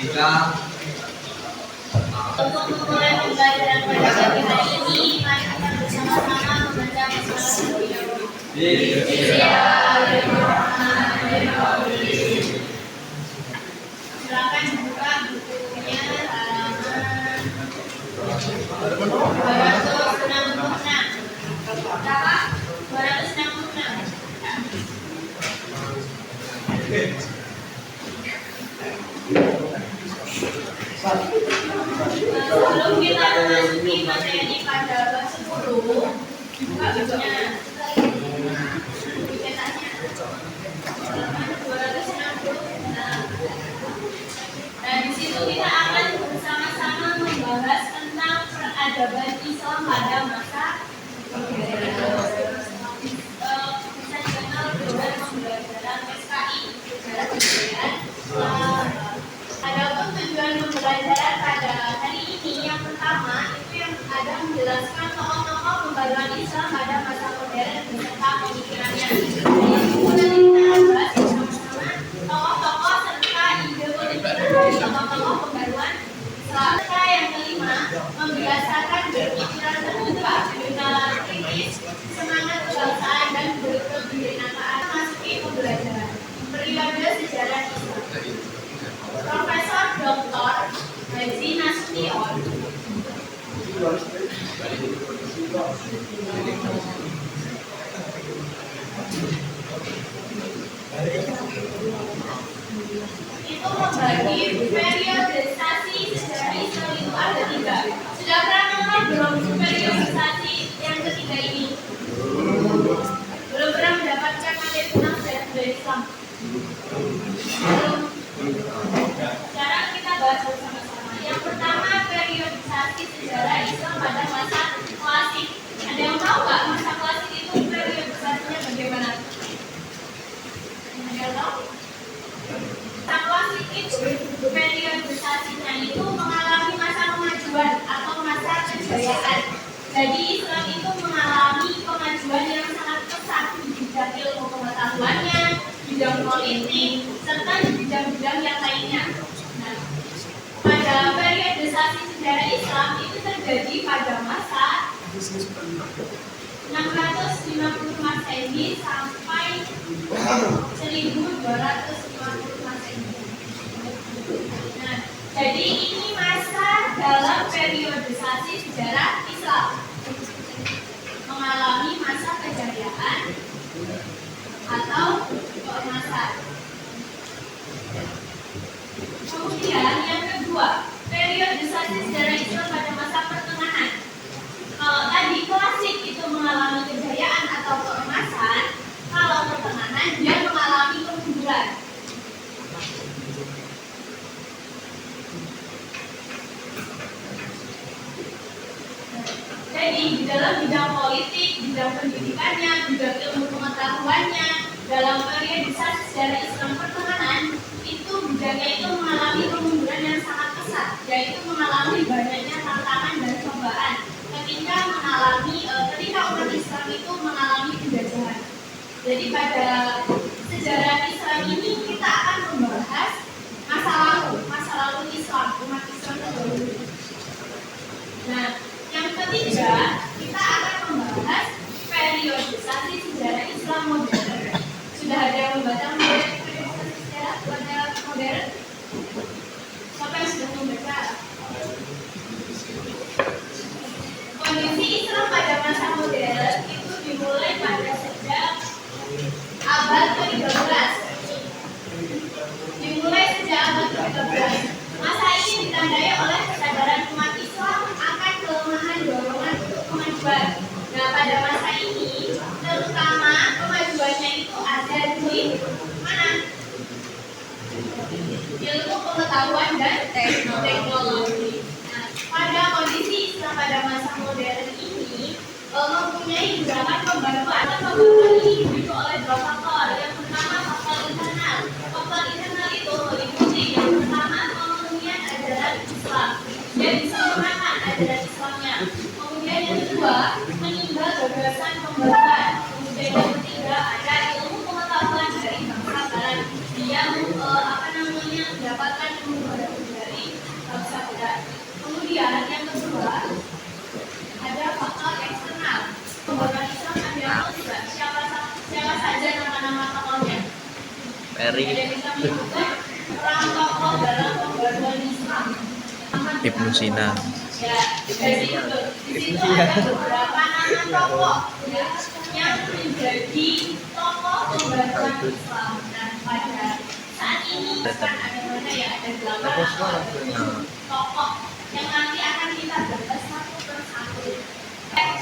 Jika untuk memulai pembelajaran pada pagi hari ini, mari kita bersama-sama membaca Bismillahirrahmanirrahim. Silakan buka bukunya halaman 266. Berapa? 266. Sebelum kita memasuki materi pada bab 10, buka bukunya. Cetaknya halaman 266. Dan di situ kita akan bersama-sama membahas tentang peradaban Islam pada masa bisa dikenal dengan pembelajaran SKI, sejarah kebudayaan Islam. Adapun tujuan pembelajaran pada hari ini yang pertama itu yang ada menjelaskan tokoh-tokoh pembaruan Islam pada masa modern beserta pemikirannya. Kemudian kita bahas bersama-sama tokoh-tokoh serta ide politik dari tokoh-tokoh pembaruan Islam. Serta yang kelima membiasakan berpikiran terbuka, bernalar kritis, semangat kebangsaan dan berkebinekaan memasuki pembelajaran periode sejarah Islam. Profesor Dr. Haji Nasution itu membagi periodisasi sejarah Islam itu ada 3. Sudah pernah mengenal belum periodisasi yang ketiga ini? Belum pernah mendapatkan materi tentang sejarah Islam? Sekarang kita bahas bersama-sama. Yang pertama, periodisasi sejarah Islam pada masa klasik. Ada yang tahu nggak masa klasik itu periodisasinya bagaimana? Ada yang tahu? Masa klasik itu periodisasinya itu mengalami masa kemajuan atau masa kejayaan. Jadi Islam itu mengalami kemajuan yang sangat pesat di bidang ilmu pengetahuannya, bidang politik, serta di bidang-bidang yang lainnya. Nah, pada periodisasi sejarah Islam itu terjadi pada masa 650 Masehi sampai 1250 Masehi. Nah, jadi ini masa dalam periodisasi sejarah Islam mengalami masa kejayaan atau keemasan. Kemudian yang kedua, periodisasi sejarah Islam pada masa pertengahan. Kalau tadi klasik itu mengalami kejayaan atau keemasan, kalau pertengahan dia mengalami kemunduran. Jadi di dalam bidang politik, bidang pendidikannya, bidang ilmu pengetahuannya, dalam periodisasi sejarah Islam pertengahan itu bidangnya itu mengalami kemunduran yang sangat pesat, yaitu mengalami banyaknya tantangan dan cobaan ketika umat Islam itu mengalami penjajahan. Jadi pada sejarah Islam ini kita akan membahas masa lalu Islam, umat Islam terdahulu. Nah, yang ketiga kita akan membahas periodisasi sejarah Islam modern. Sudah ada yang membaca periodisasi sejarah modern? Siapa yang sudah membaca? Kondisi Islam pada masa modern itu dimulai pada sejak abad ke-13. Masa ini ditandai oleh kesadaran umat Islam akan kelemahan dorongan untuk kemajuan. Nah, pada masa ini terutama kemajuannya itu ada di mana? Ilmu pengetahuan dan teknologi. Nah, pada kondisi Islam pada masa modern ini mempunyai gerakan pembaruan. Pembaruan ini didukung oleh 2 faktor. Yang pertama faktor internal. Faktor internal itu meliputi yang pertama pemenuhan ajaran Islam. Dia disempurnakan ajaran Islamnya. Kemudian yang kedua menimba gagasan pembaruan. Kemudian yang ketiga ada ilmu pengetahuan dari bangsa Barat. Dia mendapatkan ilmu baru. sabda. Kemudian yang kedua ada faktor eksternal. Pembuatan Islam ada tidak? Siapa saja nama-nama tokohnya? Mary Ada bisa menyebutkan orang tokoh dalam pembaruan Islam. Ibnu Sina. Ya, jadi di situ ada beberapa nama tokoh ya, yang menjadi tokoh pembaruan Islam. Dan pada saat ini kan ada mana ya, ada 8 atau 7 tokoh yang nanti akan kita bahas satu persatu.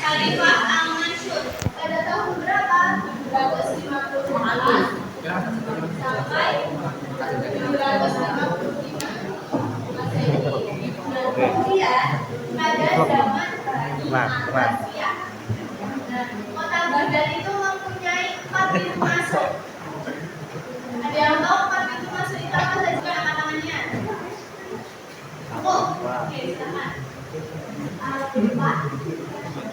Khalifah Al-Mansur pada tahun berapa? 758 sampai 755 Masehi. Kemudian pada zaman Abbasiyah. Nah, kota Baghdad itu mempunyai 4 pintu masuk. Ada yang tahu 4 pintu masuk itu apa saja nama-namanya? Oke, silakan. Al-Kufah,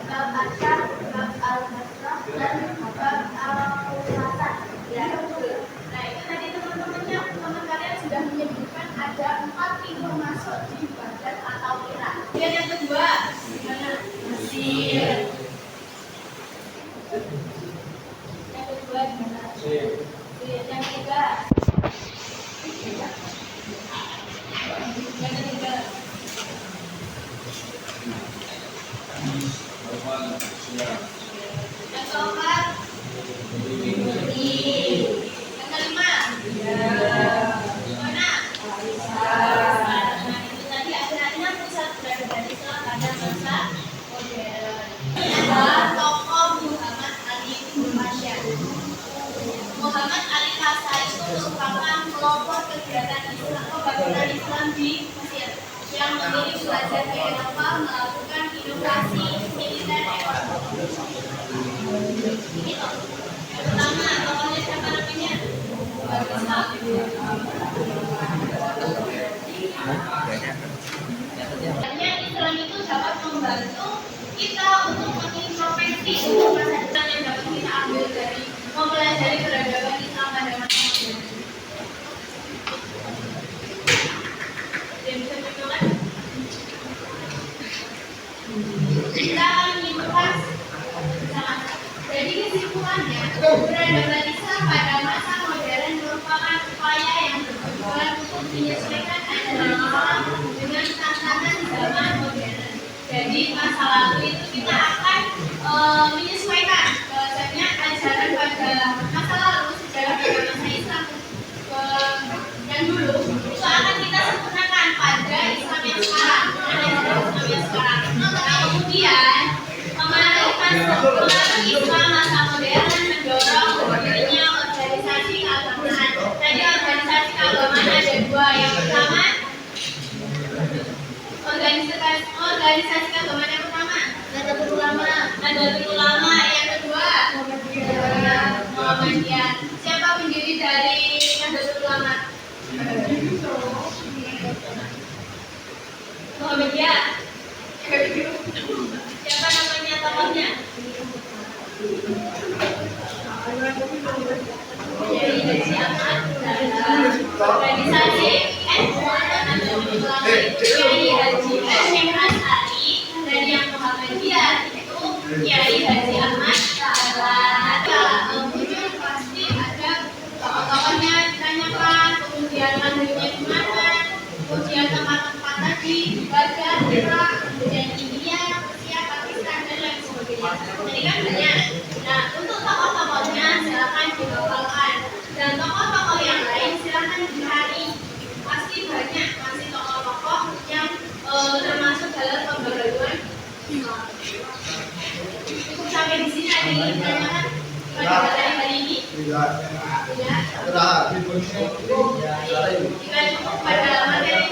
Bab Asyar, Bab Al-Basrah, dan Bab Al-Hasan. Ya, nah itu tadi teman kalian sudah menyebutkan ada 4 pintu masuk di Baghdad atau Irak. Kemudian yang kedua, gimana? Mesir. Yang kedua gimana? Yang ketiga. Yang ketiga. Yang keempat. Yang kelima. Mana? Nah, itu tadi akhirnya pusat peradaban Islam pada masa modern. Ini adalah tokoh Muhammad Ali Pasha. Muhammad Ali Pasha itu merupakan pelopor kegiatan Islam, pembangunan Islam di Mesir yang memilih belajar ke Eropa melakukan inovasi militer ekonomi. Ini loh. Yang pertama, tokohnya siapa namanya? Sebenarnya Islam itu dapat membantu kita untuk mengintrospeksi masa depan yang dapat kita ambil dari mempelajari peradaban Islam pada masa modern. Bisa dicoba? Kita akan menyimpulkan bersama. Jadi kesimpulannya, peradaban Islam pada masa modern merupakan upaya yang bertujuan untuk menyesuaikan ajaran Islam dengan tantangan zaman modern. Jadi masa lalu itu kita akan menyesuaikan bahwasanya ajaran pada masa lalu sejarah pada masa Islam yang dulu itu akan kita sempurnakan pada Islam yang sekarang, Islam yang sekarang. Nah, kemudian pengaruh Islam masa modern mendorong berdirinya organisasi keagamaan. Tadi organisasi keagamaan ada 2. Yang pertama organisasi keagamaan yang pertama Nahdlatul Ulama. Yang kedua Muhammadiyah. Siapa pendiri dari Nahdlatul Ulama? Muhammadiyah. Siapa namanya tokohnya? Kiai Haji Ahmad Dahlan. Organisasi Nahdlatul Ulama itu Kiai Haji Hashim Asy'ari, dan yang Muhammadiyah itu Kiai Haji Ahmad Dahlan. Kalau muncul pasti ada tokoh-tokohnya ditanyakan, kemudian lahirnya di mana, kemudian tempat-tempat tadi, Baghdad, Irak, kemudian India, Rusia, Pakistan, dan lain sebagainya. Jadi kan banyak. Nah, untuk tokoh-tokohnya silakan dihafalkan, dan tokoh-tokoh yang lain silakan dicari. Pasti banyak masih tokoh-tokoh yang termasuk dalam pembaruan. Cukup sampai di sini ada yang ditanyakan pada hari ini. Ya. Jika cukup pada materi